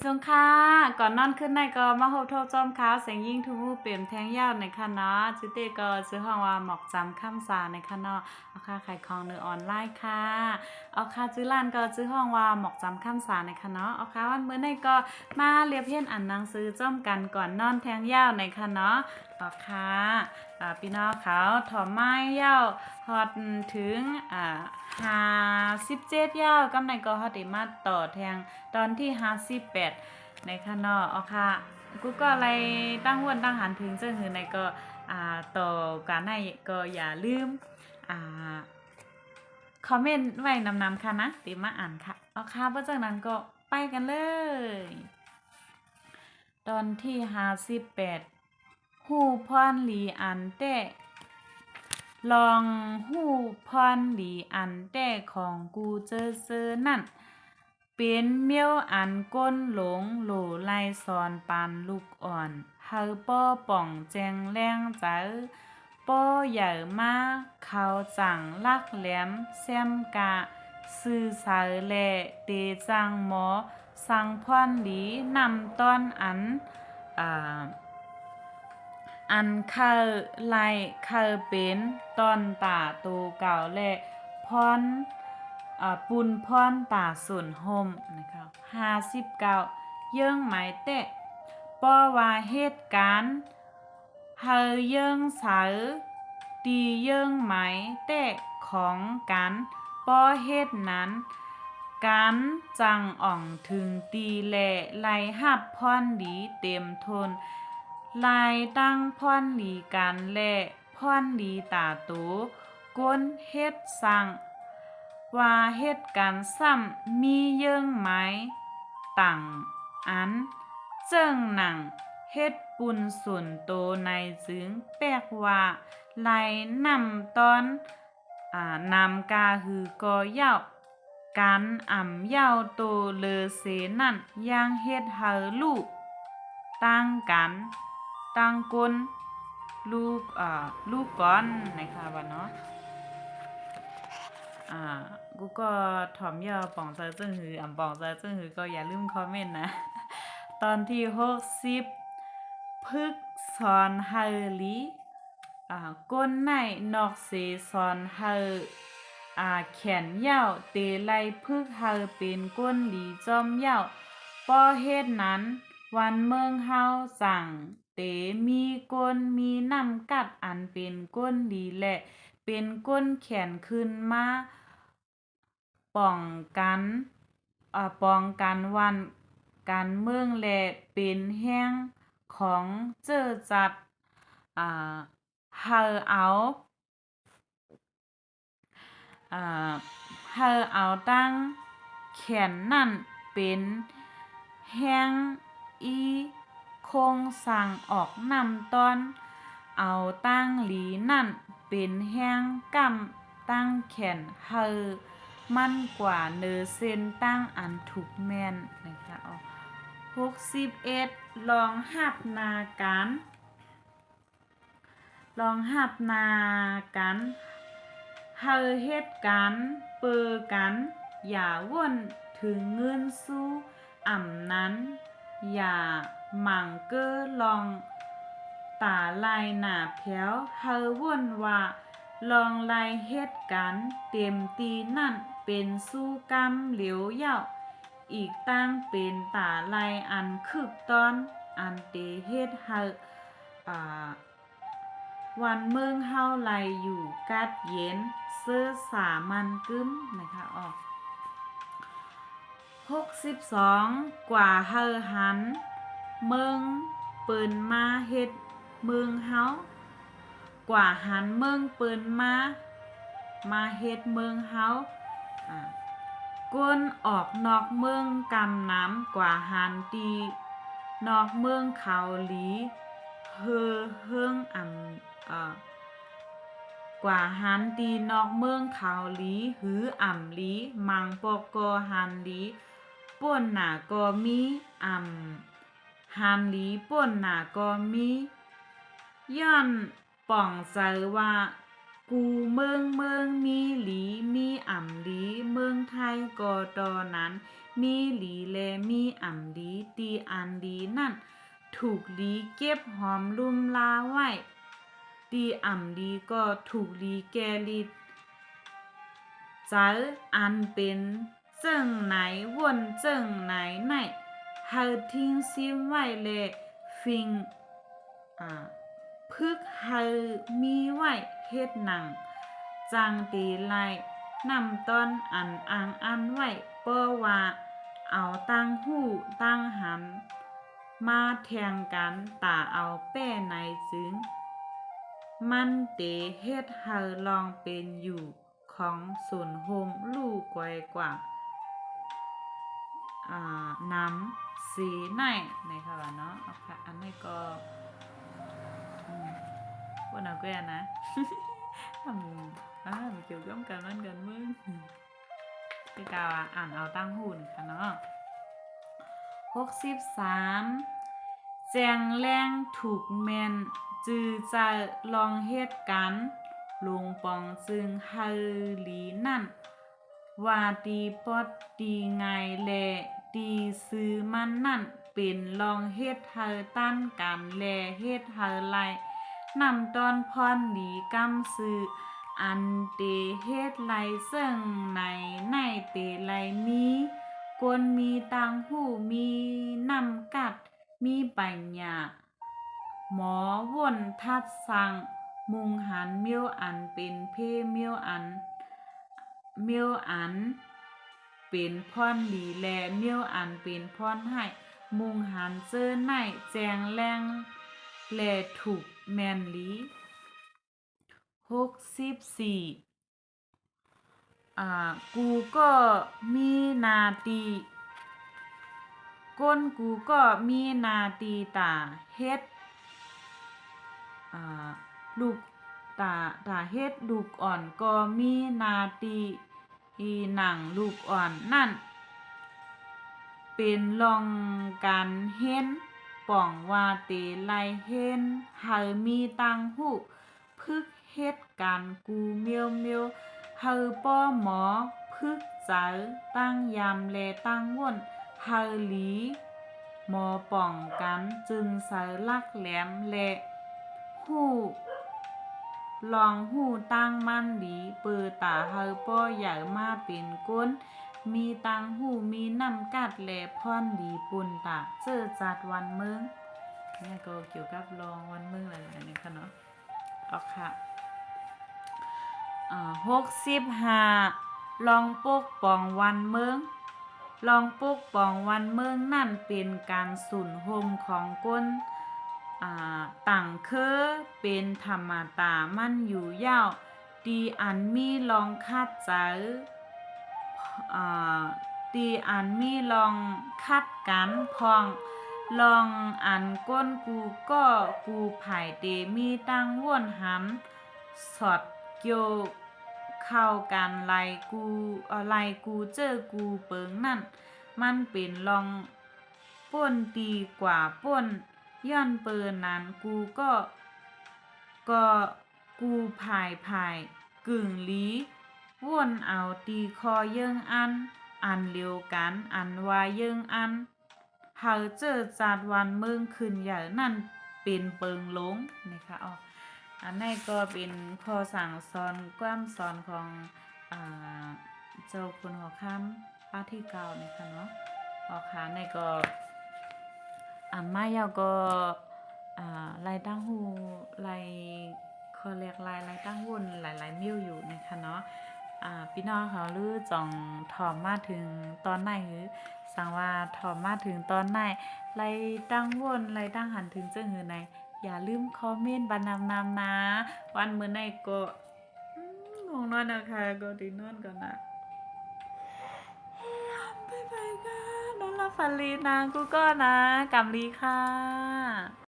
สงค่ะก่อนนอนขึ้นในก็มาโฮบทบจอมขาวแสงยิ่งทุมูเปลี่ยมแทงยาวในค่ะเนาะชื่อเตก็ชื่อห้องว่าหมอกจำข้ามสาในค่ะเนาะเอาค่ะขายของเนื้อออนไลน์ค่ะเอาค่ะชื่อร้านก็ชื่อห้องว่าหมอกจำข้ามสาในค่ะเนาะเอาค่ะวันมื้อในก็มาเรียบเพี้ยนอ่านหนังสือจ้อมกันก่อนนอนแทงยาวในค่ะเนาะเอาค่ะพี่น้องเขาถอมไม้ยาวฮอดถึง57ยาวกำในก็ฮอดได้มาต่อแทงตอนที่58ในค่ะเนาะเอาค่ะกูก็อะไรตั้งวนตั้งหันถึงซึ่งคือในก็ต่อการให้ก็อย่าลืมคอมเมนต์ไว้นำๆค่ะนะติมาอ่านค่ะเอาค่ะเพราะจากนั้นก็ไปกันเลยตอนที่58ฮู้พรหลีอันแต่ลองฮู้พรหลีอันแต่ของกูเจอนั่นเป็นเมียวอันก้นหลงโหลไลซอนปานลูกอ่อนเฮาป้อป่องแจงแรงใจป้อใหญ่มาเขาจังลักแหลมแซมกะซื่อสายแลเตจังหมอสังพรหลีนำต้อนอันเคอไลเคอเป็นตอนตาตูเก่าและพรปุนพรตาสุนห่มนะคะ59เยื่องหมายเตะป้อว่าเหตุการณ์เฮาเยื่องเสาตีเยื่องหมายเตะของกันป้อเหตุนั้นการจังอ่องถึงตีแลไล่หับพรดีเต็มทนลายตั้งพรดีกันและพรดีตาตูก้นเฮ็ดสั่งว่าเฮ็ดการซ้ำมีเยื่องไม้ต่างอันเจิ้งหนังเฮ็ดปุนส่วนโตในจึงแปลกว่าไล่นำตอนนำกาหือก็เย้าการเย้าโตเลอเสนั่นย่างเฮ็ดเฮาลูกตั้งกันตั้งก้นลูกก่อนนะคะว่าเนาะกูก็ถ่อมยอป่องเจอจึงหือป่องเจอจึงหือก็อย่าลืมคอมเมนต์นะตอนที่60พึกสอนเฮาลีก้นในนอกเสสอนเฮาแขนยาวเตไลพึกเฮาเป็นก้นหลีจอมยาวป้อเฮ็ดนั้นวันเมืองเฮาสั่งเตมีก้นมีน้ำกัดอันเป็นก้นดีและเป็นก้นแขนขึ้นมาป้องกันวันการเมืองและเป็นแห้งของเจอจัดเฮาเอาตั้งแขนนั่นเป็นแห้งอีโคงสั่งออกนำตอนเอาตั้งหลีนั่นเป็นแห้งกำตั้งแขนเฮามันกว่าเนอเส้นตั้งอันถูกแม่นนะคะ61ลองหับนาการเฮาเฮ็ดกันเปิอกันอย่าว่นถึงเงินสู้นั้นอย่าหมั่งเก้อลองตาลายหน้าแพ้วเฮาว่นว่าลองลายเฮ็ดกันเต็มตีนั่นเป็นสู้กำเหลียวเย่าอีกตั้งเป็นตาลายอันคึกตอนอันเตเฮ็ดเฮาวันเมืองเฮาไลอยู่กัดเย็นเสื้อสามันกึ้มนะคะ62กว่าเฮาหันเมืองเปิ้นมาเฮ็ดเมืองเฮากว่าหันเมืองเปิ้นมาเฮ็ดเมืองเฮาก้นออกนอกเมืองกำน้ำกว่าหันตีนอกเมืองเขาหลีเฮิงกว่าหันตีนอกเมืองเขาหลีหือหลีมังปอกอหันหลีป่นหนาก็มีหันหลีป่นหนาก็มีย้อนป่องใจว่ากูเมืองมีหลีมีหลีเมืองไทยก็ตอนนั้น มีหลีแลมีอ่ำดีตีอันดีนั่นถูกหลีเก็บหอมลุ่มลาไว้ตีอ่ำดีก็ถูกหลีแกลีจัลอันเป็นเจิ้งไหนวนเจิ้งไหนไหนเฮาทิ้งซิมไว้แลฟิงพึกเฮามีไว้เฮ็ดหนังจางตีไลนำต้นอันอ่างอันไว้เป้อว่าเอาตั้งหู้ตั้งหันมาแทงกันตาเอาแป้ไหนจึงมันเตเฮ็ดเฮาลองเป็นอยู่ของศูนย์โฮมลู่กวยกว่าน้ำสีไหนนะคะว่าเนาะเอาค่ะอันนี้ก็ว่าเอาแก่นะ ทำเกี่ยวกับการนั่นกันมึงคือกาวอ่านเอาตั้งหุ่นค่ะเนาะ63แจงแรงถูกแมนจือจะลองเฮ็ดกันลุงปองจึงเฮาหลีนั่นว่าตีปอดตีไงแลตีซื้อมันนั่นเป็นลองเฮ็ดเฮาตั้นกันแลเฮ็ดเฮาไลนำตอนพรหลีกำซื้ออันเตเฮ็ดไลเซิงในเตไลมีกวนมีตังหูมีนำกัดมีปัญญาหมอวนทัดสังมุงหันเมียวอันเป็นเพเมียวอันเป็นพรหลีแลเมียวอันเป็นพรให้มุงหันเจอไหนแจงแรงแลถูกแมนหลี64กูก็มีนาตีก้นกูก็มีนาตีตาเฮ็ดลูกตาเฮ็ดลูกอ่อนก็มีนาตีหนังลูกอ่อนนั่นเป็นลองการเห็นป่องว่าเตไลเห็นเฮามีตังหูพึกเฮ็ดการกูเมียวเฮาป้อหมอพึกเจอตั้งยามแลตั้งว่นเฮาหลีหมอป้องกันจึงใส่ลักแหลมและหู้ลองหู้ตั้งมันดีเปิดตาเฮาป้อใหญ่มาเป็นก้นมีตังหูมีน้ำกัดแลพรดีปุ่นตาเจอจัดวันเมืองนี่ก็เกี่ยวกับรองวันเมืองอะไรนี่ค่ะเนาะเอาค่ะ65ลองปกป้องวันเมืองลองปกป้องวันเมืองนั่นเป็นการสูญโฮมของก้นต่างคือเป็นธรรมตามันอยู่ยาวตีอันมีลองคาดเจอตีอันมีลองคัดกันพองลองอันก้นกูก็กูไผ่เตมีตั้งว่นหันสอดเกี่ยวเข้ากันไลกูเจอกูเปิงนั่นมันเป็นลองป่นตีกว่าป่นย้อนเปินนั้นกูก็กูไผ่กึ่งลีว่นเอาตีคอเยิงอันเลียวกันอันว่าเยิงเฮาเจอจัดวันเมืองขึ้นใหญ่นั่นเป็นเปิงลงนะคะอันนี้ก็เป็นข้อสั่งสอนความสอนของเจ้าคุณหัวค่ำป้าที่เก่านะคะเนาะค่ะในก็มายาวก็ลายตั้งหูลายเขาเรียกลายตั้งวุ่นหลายๆมิ้วอยู่นะคะเนาะพี่น้องเขาลือจ่องถอมมาถึงตอนไหนหือสั่งว่าถอมมาถึงตอนไหนไล่ตั้งวนไล่ตั้งหันถึงเจ้าหือไหนอย่าลืมคอมเมนต์บันนำนะวันมื้อไหนก็งงนอนนะคะก็ดีนอนก่อนนะบ๊ายบายค่ะนอนหลับฝันดีนะกูก็นะกำลีค่ะ